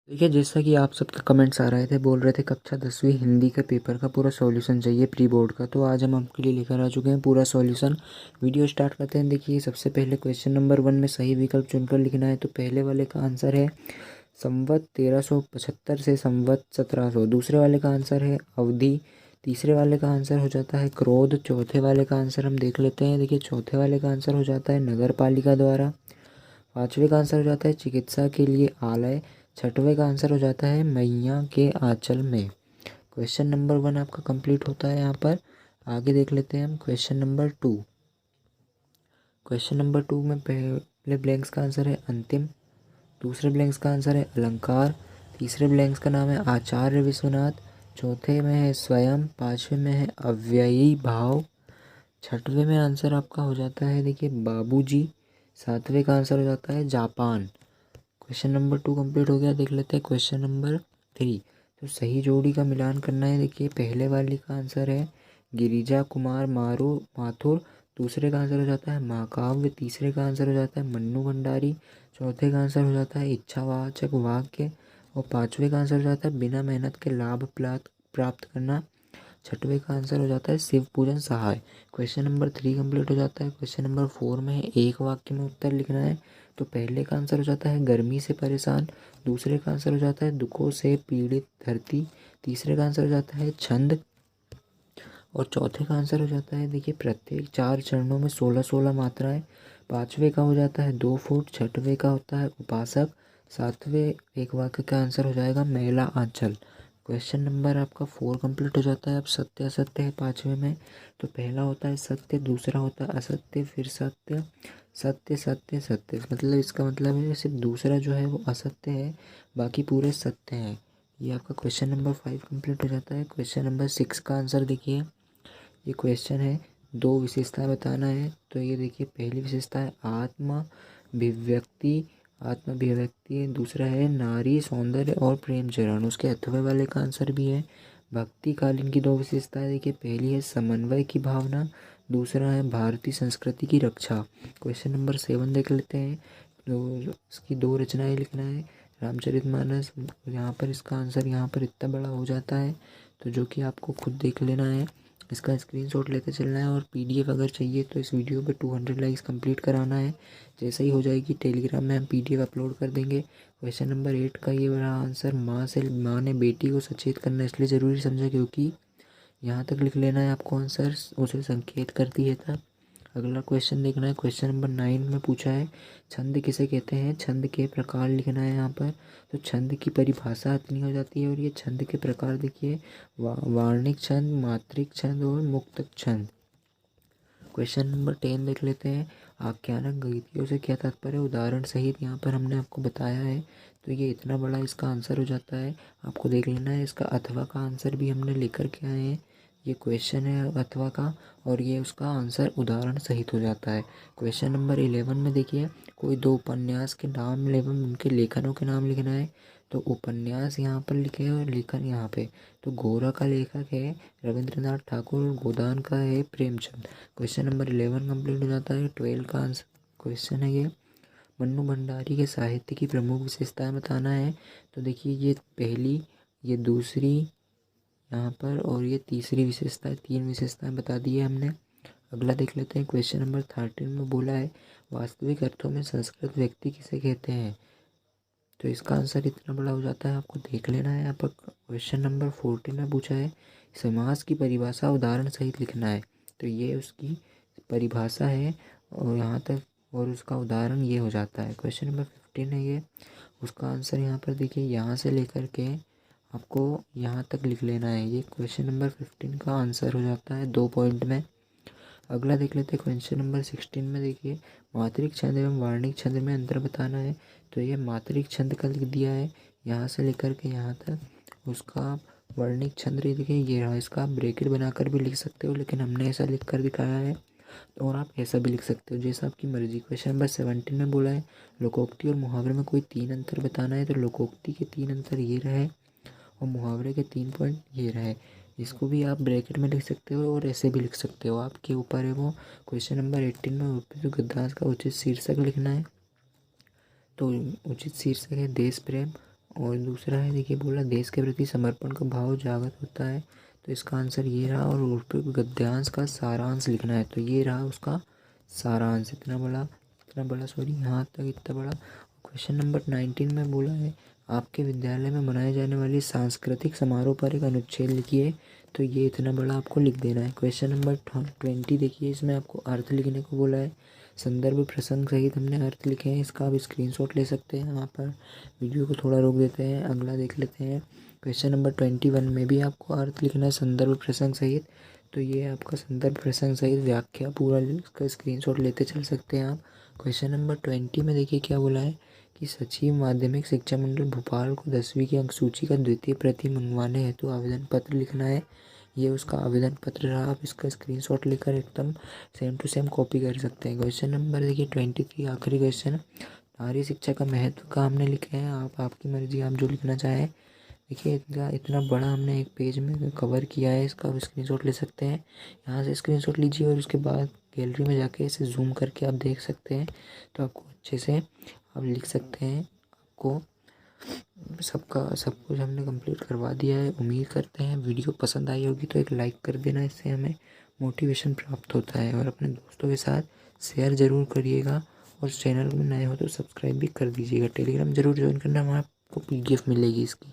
देखिए, जैसा कि आप सबके कमेंट्स आ रहे थे, बोल रहे थे कक्षा 10वीं हिंदी का पेपर का पूरा सॉल्यूशन चाहिए प्री बोर्ड का। तो आज हम आपके लिए लेकर आ चुके हैं पूरा सॉल्यूशन। वीडियो स्टार्ट करते हैं। देखिए, सबसे पहले क्वेश्चन नंबर 1 में सही विकल्प चुनकर लिखना है। तो पहले वाले का आंसर है संवत 1375 से संवत 1700। दूसरे वाले का आंसर है अवधि। तीसरे वाले का आंसर हो जाता है क्रोध। चौथे वाले का आंसर हम देख लेते हैं। देखिए, चौथे वाले का आंसर हो जाता है नगर पालिका द्वारा। पाँचवें का आंसर हो जाता है चिकित्सा के लिए आलय। छठवें का आंसर हो जाता है मैया के आंचल में। क्वेश्चन नंबर 1 आपका कंप्लीट होता है यहाँ पर। आगे देख लेते हैं हम क्वेश्चन नंबर 2। क्वेश्चन नंबर 2 में पहले ब्लैंक्स का आंसर है अंतिम। दूसरे ब्लैंक्स का आंसर है अलंकार। तीसरे ब्लैंक्स का नाम है आचार्य विश्वनाथ। चौथे में है स्वयं। पाँचवें में है अव्ययी भाव। छठवें में आंसर आपका हो जाता है देखिए बाबूजी। सातवें का आंसर हो जाता है जापान। क्वेश्चन नंबर 2 कंप्लीट हो गया। देख लेते हैं क्वेश्चन नंबर 3। तो सही जोड़ी का मिलान करना है। देखिए, पहले वाले का आंसर है गिरिजा कुमार माथुर। दूसरे का आंसर हो जाता है महाकाव्य। तीसरे का आंसर हो जाता है मन्नू भंडारी। चौथे का आंसर हो जाता है इच्छावाचक वाक्य। और पाँचवें का आंसर हो जाता है बिना मेहनत के लाभ प्राप्त करना। छठवें का आंसर हो जाता है शिव पूजन सहाय। क्वेश्चन नंबर 3 कंप्लीट हो जाता है। क्वेश्चन नंबर 4 में एक वाक्य में उत्तर लिखना है। तो पहले का आंसर हो जाता है गर्मी से परेशान। दूसरे का आंसर हो जाता है दुखों से पीड़ित धरती। तीसरे का आंसर हो जाता है छंद। और चौथे का आंसर हो जाता है देखिए प्रत्येक 4 चरणों में 16-16 मात्राएं। पाँचवें का हो जाता है 2 फुट। छठवें का होता है उपासक। सातवें एक वाक्य का आंसर हो जाएगा मेला आंचल। क्वेश्चन नंबर आपका 4 कंप्लीट हो जाता है। अब सत्य असत्य है पाँचवें में। तो पहला होता है सत्य। दूसरा होता है असत्य। फिर सत्य। सत्य सत्य सत्य, मतलब इसका मतलब है सिर्फ दूसरा जो है वो असत्य है, बाकी पूरे सत्य हैं। ये आपका क्वेश्चन नंबर 5 कंप्लीट हो जाता है। क्वेश्चन नंबर 6 का आंसर देखिए। ये क्वेश्चन है 2 विशेषताएं बताना है। तो ये देखिए, पहली विशेषता है आत्माभिव्यक्ति है। दूसरा है नारी सौंदर्य और प्रेम चरण। उसके अथवा वाले का आंसर भी है भक्ति कालीन की 2 विशेषताएं। देखिए, पहली है समन्वय की भावना। दूसरा है भारतीय संस्कृति की रक्षा। क्वेश्चन नंबर 7 देख लेते हैं। तो इसकी 2 रचनाएं लिखना है। रामचरितमानस, यहाँ पर इसका आंसर यहाँ पर इतना बड़ा हो जाता है, तो जो कि आपको खुद देख लेना है। इसका स्क्रीनशॉट लेते चलना है। और पीडीएफ अगर चाहिए तो इस वीडियो पे 200 लाइक्स कंप्लीट कराना है। जैसे ही हो जाएगी टेलीग्राम में हम पीडीएफ अपलोड कर देंगे। क्वेश्चन नंबर 8 का ये बड़ा आंसर माँ ने बेटी को सचेत करना इसलिए ज़रूरी समझा क्योंकि यहाँ तक लिख लेना है आपको आंसर, उसे संकेत करती है तब। अगला क्वेश्चन देखना है। क्वेश्चन नंबर 9 में पूछा है छंद किसे कहते हैं। छंद के प्रकार लिखना है यहाँ पर। तो छंद की परिभाषा इतनी हो जाती है। और ये छंद के प्रकार देखिए वार्णिक छंद, मात्रिक छंद और मुक्तक छंद। क्वेश्चन नंबर 10 देख लेते हैं। आख्यानक गीतियों से क्या तात्पर्य, उदाहरण सहित यहाँ पर हमने आपको बताया है। तो ये इतना बड़ा इसका आंसर हो जाता है, आपको देख लेना है। इसका अथवा का आंसर भी हमने लेकर के आए हैं। ये क्वेश्चन है अथवा का, और ये उसका आंसर उदाहरण सहित हो जाता है। क्वेश्चन नंबर 11 में देखिए, कोई 2 उपन्यास के नाम एवं उनके लेखनों के नाम लिखना है। तो उपन्यास यहाँ पर लिखे और लेखन यहाँ पे। तो गोरा का लेखक है रविंद्रनाथ ठाकुर और गोदान का है प्रेमचंद। क्वेश्चन नंबर 11 कंप्लीट हो जाता है। 12 का आंसर क्वेश्चन है ये मन्नू भंडारी के साहित्य की प्रमुख विशेषताएं बताना है। तो देखिए, ये पहली, ये दूसरी यहाँ पर, और ये तीसरी विशेषताएं, 3 विशेषताएं बता दी है हमने। अगला देख लेते हैं। क्वेश्चन नंबर 13 में बोला है वास्तविक अर्थों में संस्कृत व्यक्ति किसे कहते हैं। तो इसका आंसर इतना बड़ा हो जाता है, आपको देख लेना है। यहाँ पर क्वेश्चन नंबर 14 में पूछा है समास की परिभाषा उदाहरण सहित लिखना है। तो ये उसकी परिभाषा है और यहाँ तक, और उसका उदाहरण ये हो जाता है। क्वेश्चन नंबर 15 है ये, उसका आंसर यहाँ पर देखिए यहाँ से लेकर के आपको यहाँ तक लिख लेना है। ये क्वेश्चन नंबर 15 का आंसर हो जाता है 2 पॉइंट में। अगला देख लेते हैं। क्वेश्चन नंबर 16 में देखिए मात्रिक छंद एवं वार्णिक छंद में अंतर बताना है। तो ये मात्रिक छंद का लिख दिया है यहाँ से लेकर के यहाँ तक। उसका वर्णिक छंद देखिए ये रहा, इसका आप ब्रैकेट बनाकर भी लिख सकते हो, लेकिन हमने ऐसा लिख कर दिखाया है। और आप ऐसा भी लिख सकते हो, जैसा आपकी मर्जी। क्वेश्चन नंबर 17 में बोला है लोकोक्ति और मुहावरे में कोई 3 अंतर बताना है। तो लोकोक्ति के 3 अंतर ये रहे और मुहावरे के 3 पॉइंट ये रहे। इसको भी आप ब्रैकेट में लिख सकते हो और ऐसे भी लिख सकते हो, आपके ऊपर है वो। क्वेश्चन नंबर 18 में उपयुक्त गद्यांश का उचित शीर्षक लिखना है। तो उचित शीर्षक है देश प्रेम। और दूसरा है देखिए बोला देश के प्रति समर्पण का भाव जागृत होता है, तो इसका आंसर ये रहा। और रूपक गद्यांश का सारांश लिखना है, तो ये रहा उसका सारांश। इतना बड़ा सॉरी यहाँ तक इतना बड़ा। क्वेश्चन नंबर 19 में बोला है आपके विद्यालय में मनाए जाने वाली सांस्कृतिक समारोह पर एक अनुच्छेद लिखिए, तो ये इतना बड़ा आपको लिख देना है। क्वेश्चन नंबर 20 देखिए, इसमें आपको अर्थ लिखने को बोला है। संदर्भ प्रसंग सहित हमने अर्थ लिखे हैं, इसका आप स्क्रीनशॉट ले सकते हैं। यहाँ पर वीडियो को थोड़ा रोक देते हैं, अगला देख लेते हैं। क्वेश्चन नंबर 21 में भी आपको अर्थ लिखना है संदर्भ प्रसंग सहित, तो ये आपका संदर्भ प्रसंग सहित व्याख्या पूरा इसका स्क्रीनशॉट लेते चल सकते हैं आप। क्वेश्चन नंबर 20 में देखिए क्या बोला है कि सचिव माध्यमिक शिक्षा मंडल भोपाल को 10वीं की अंक सूची का द्वितीय प्रति मंगवाने हेतु आवेदन पत्र लिखना है। ये उसका आवेदन पत्र रहा, आप इसका स्क्रीनशॉट लेकर एकदम सेम टू सेम कॉपी कर सकते हैं। क्वेश्चन नंबर देखिए 23 आखिरी क्वेश्चन, नारी शिक्षा का महत्व का हमने लिखे हैं। आप आपकी मर्जी, आप जो लिखना चाहें। देखिए इतना बड़ा हमने एक पेज में कवर किया है, इसका आप स्क्रीनशॉट ले सकते हैं। यहाँ से स्क्रीनशॉट लीजिए और उसके बाद गैलरी में जाके इसे जूम करके आप देख सकते हैं, तो आपको अच्छे से आप लिख सकते हैं। आपको सब कुछ हमने कंप्लीट करवा दिया है। उम्मीद करते हैं वीडियो पसंद आई होगी, तो एक लाइक कर देना, इससे हमें मोटिवेशन प्राप्त होता है। और अपने दोस्तों के साथ शेयर ज़रूर करिएगा, और चैनल में नए हो तो सब्सक्राइब भी कर दीजिएगा। टेलीग्राम ज़रूर ज्वाइन करना, वहाँ आपको PDF मिलेगी इसकी।